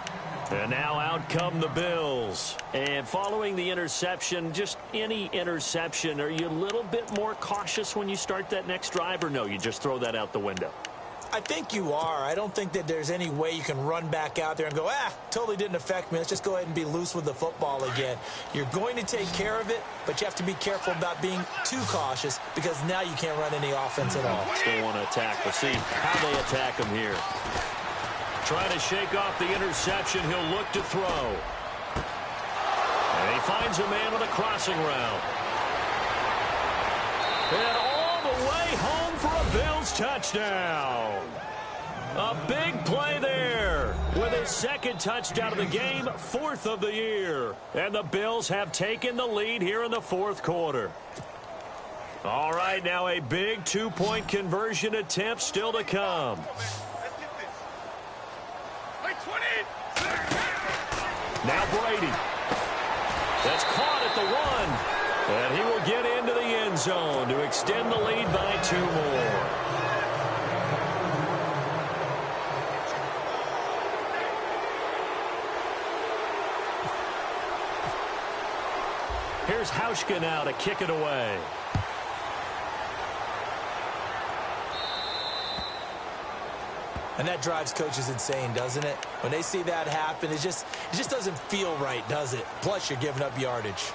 And now out come the Bills. And following the interception, just any interception, are you a little bit more cautious when you start that next drive, or no, you just throw that out the window? I think you are. I don't think that there's any way you can run back out there and go, totally didn't affect me. Let's just go ahead and be loose with the football again. You're going to take care of it, but you have to be careful about being too cautious because now you can't run any offense at all. Still want to attack. We'll see how they attack him here. Trying to shake off the interception. He'll look to throw. And he finds a man with a crossing route. And all the way home for a Bills touchdown. A big play there with his 2nd touchdown of the game, 4th of the year. And the Bills have taken the lead here in the fourth quarter. All right, now a big 2-point conversion attempt still to come. Now Brady. That's caught at the 1. And he will get into the end zone to extend the lead by 2 more. Here's Hauschka now to kick it away. And that drives coaches insane, doesn't it? When they see that happen, it just doesn't feel right, does it? Plus, you're giving up yardage.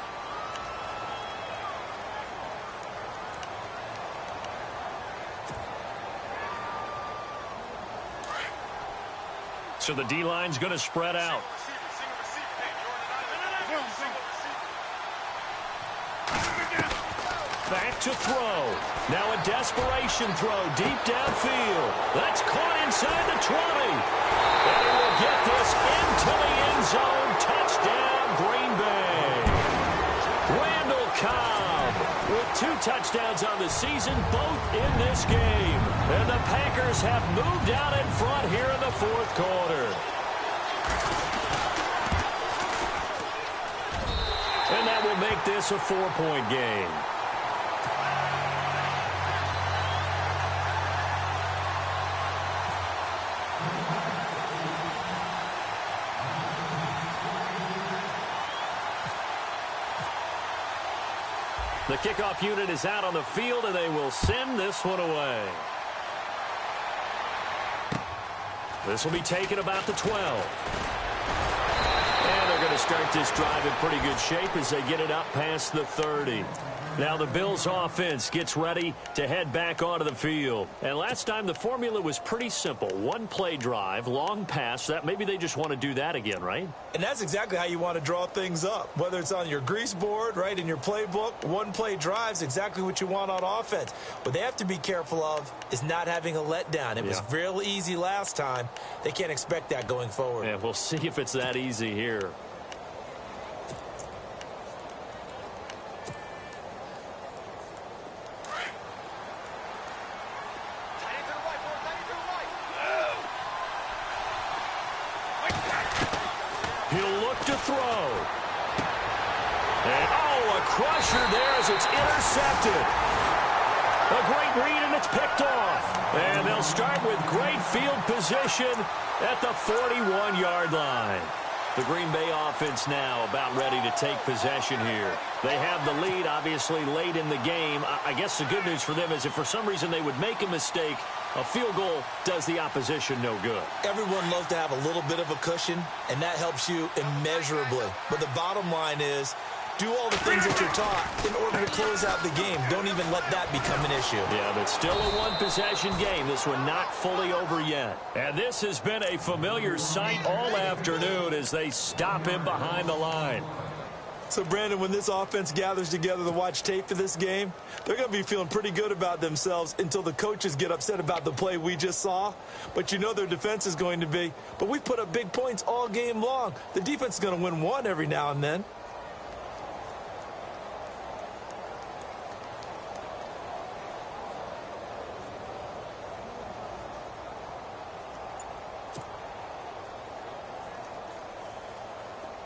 So the D-line's going to spread out. Back to throw. Now a desperation throw deep downfield. That's caught inside the 20. And he will get this into the end zone. Touchdown, Green Bay. Randall Cobb with 2 touchdowns on the season, both in this game. And the Packers have moved out in front here in the fourth quarter. And that will make this a 4-point game. The kickoff unit is out on the field, and they will send this one away. This will be taken about the 12. And they're going to start this drive in pretty good shape as they get it up past the 30. Now the Bills offense gets ready to head back onto the field. And last time the formula was pretty simple. 1-play drive, long pass. That maybe they just want to do that again, right? And that's exactly how you want to draw things up. Whether it's on your grease board, right, in your playbook, 1-play drive's exactly what you want on offense. What they have to be careful of is not having a letdown. It was real easy last time. They can't expect that going forward. Yeah, we'll see if it's that easy here. To throw. And, a crusher there as it's intercepted. A great read, and it's picked off. And they'll start with great field position at the 41-yard line. The Green Bay offense now about ready to take possession here. They have the lead, obviously, late in the game. I guess the good news for them is if for some reason they would make a mistake, a field goal does the opposition no good. Everyone loves to have a little bit of a cushion, and that helps you immeasurably. But the bottom line is, do all the things that you're taught in order to close out the game. Don't even let that become an issue. Yeah, but still a one-possession game. This one not fully over yet. And this has been a familiar sight all afternoon as they stop him behind the line. So, Brandon, when this offense gathers together to watch tape for this game, they're going to be feeling pretty good about themselves until the coaches get upset about the play we just saw. But you know their defense is going to be. But we put up big points all game long. The defense is going to win one every now and then.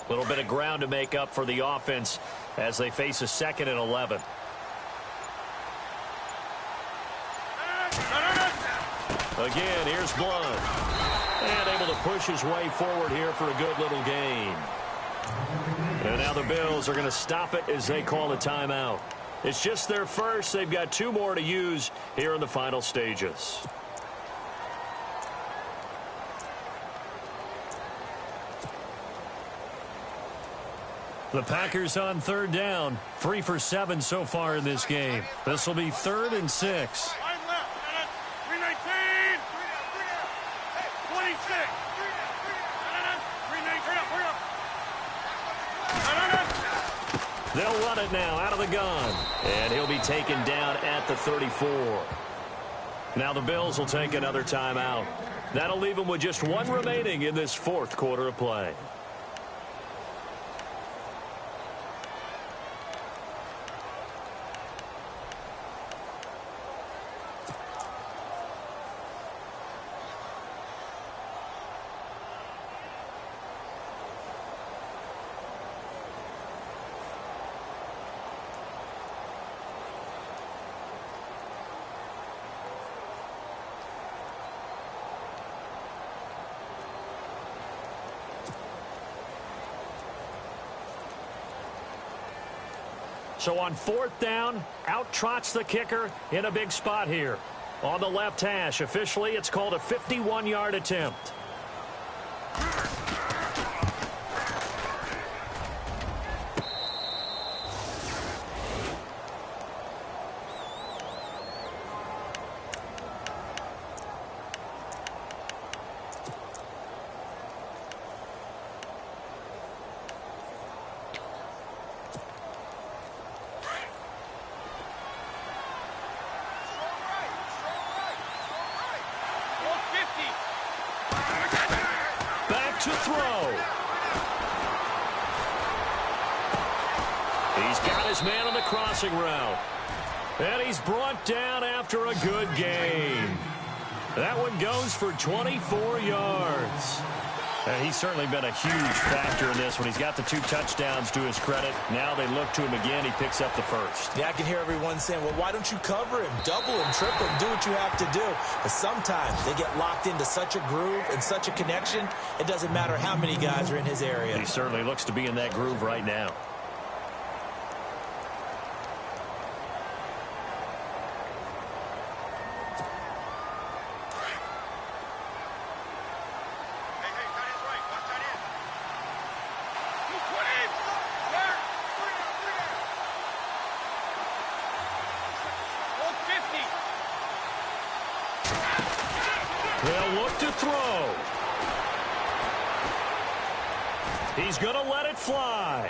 Little bit of ground to make up for the offense as they face a 2nd and 11. Again, here's Blunt. And able to push his way forward here for a good little gain. And now the Bills are going to stop it as they call a timeout. It's just their first. They've got 2 more to use here in the final stages. The Packers on 3rd down. 3 for 7 so far in this game. This will be 3rd and 6. 319. 26. They'll run it now out of the gun. And he'll be taken down at the 34. Now the Bills will take another timeout. That'll leave them with just 1 remaining in this 4th quarter of play. So on 4th down, out trots the kicker in a big spot here. On the left hash, officially it's called a 51-yard attempt. To throw. He's got his man on the crossing route. And he's brought down after a good gain. That one goes for 24 yards. And he's certainly been a huge factor in this when he's got the 2 touchdowns to his credit. Now they look to him again. He picks up the 1st. Yeah, I can hear everyone saying, well, why don't you cover him, double him, triple him, do what you have to do. But sometimes they get locked into such a groove and such a connection, it doesn't matter how many guys are in his area. He certainly looks to be in that groove right now. They'll look to throw. He's going to let it fly.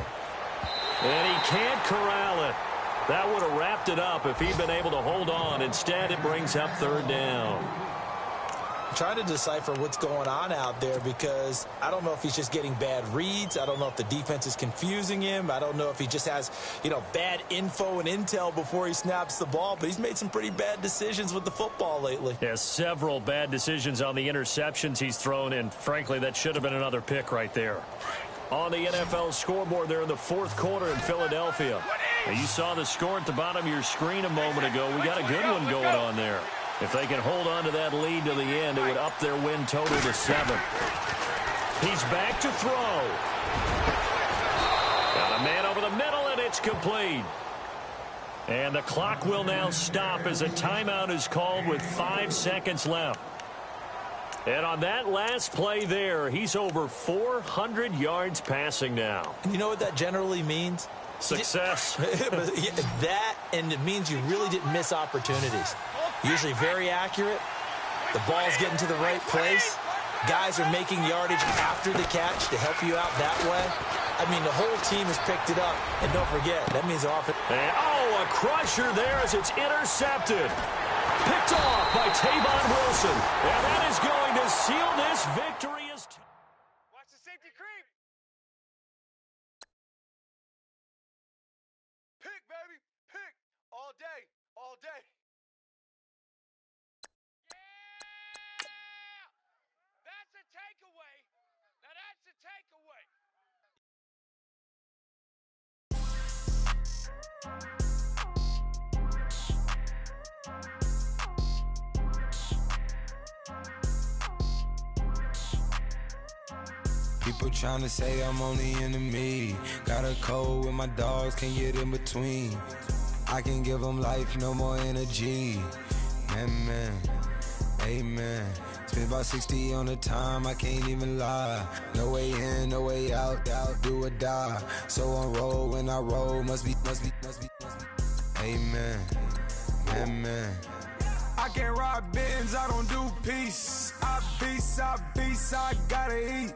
And he can't corral it. That would have wrapped it up if he'd been able to hold on. Instead, it brings up 3rd down. I'm trying to decipher what's going on out there because I don't know if he's just getting bad reads. I don't know if the defense is confusing him. I don't know if he just has, bad info and intel before he snaps the ball. But he's made some pretty bad decisions with the football lately. Yeah, several bad decisions on the interceptions he's thrown, and frankly, that should have been another pick right there. On the NFL scoreboard there in the 4th quarter in Philadelphia. Now, you saw the score at the bottom of your screen a moment ago. We got a good one going on there. If they can hold on to that lead to the end, it would up their win total to 7. He's back to throw. Got a man over the middle, and it's complete. And the clock will now stop as a timeout is called with 5 seconds left. And on that last play there, he's over 400 yards passing now. You know what that generally means? Success. That, and it means you really didn't miss opportunities. Usually very accurate. The ball's getting to the right place. Guys are making yardage after the catch to help you out that way. I mean, the whole team has picked it up. And don't forget, that means offense. And, a crusher there as it's intercepted. Picked off by Tavon Wilson. And that is going to seal this victory. Watch the safety creep. Pick, baby. Pick. All day. All day. Yeah! That's a takeaway. Now that's a takeaway. People trying to say I'm on the enemy. Got a cold with my dogs, can't get in between. I can give them life, no more energy. Man, amen. Spent about 60 on the time, I can't even lie. No way in, no way out, do or die. So on roll, when I roll, must be. Amen, man. I can't ride Benz, I don't do peace. I beast, I gotta eat.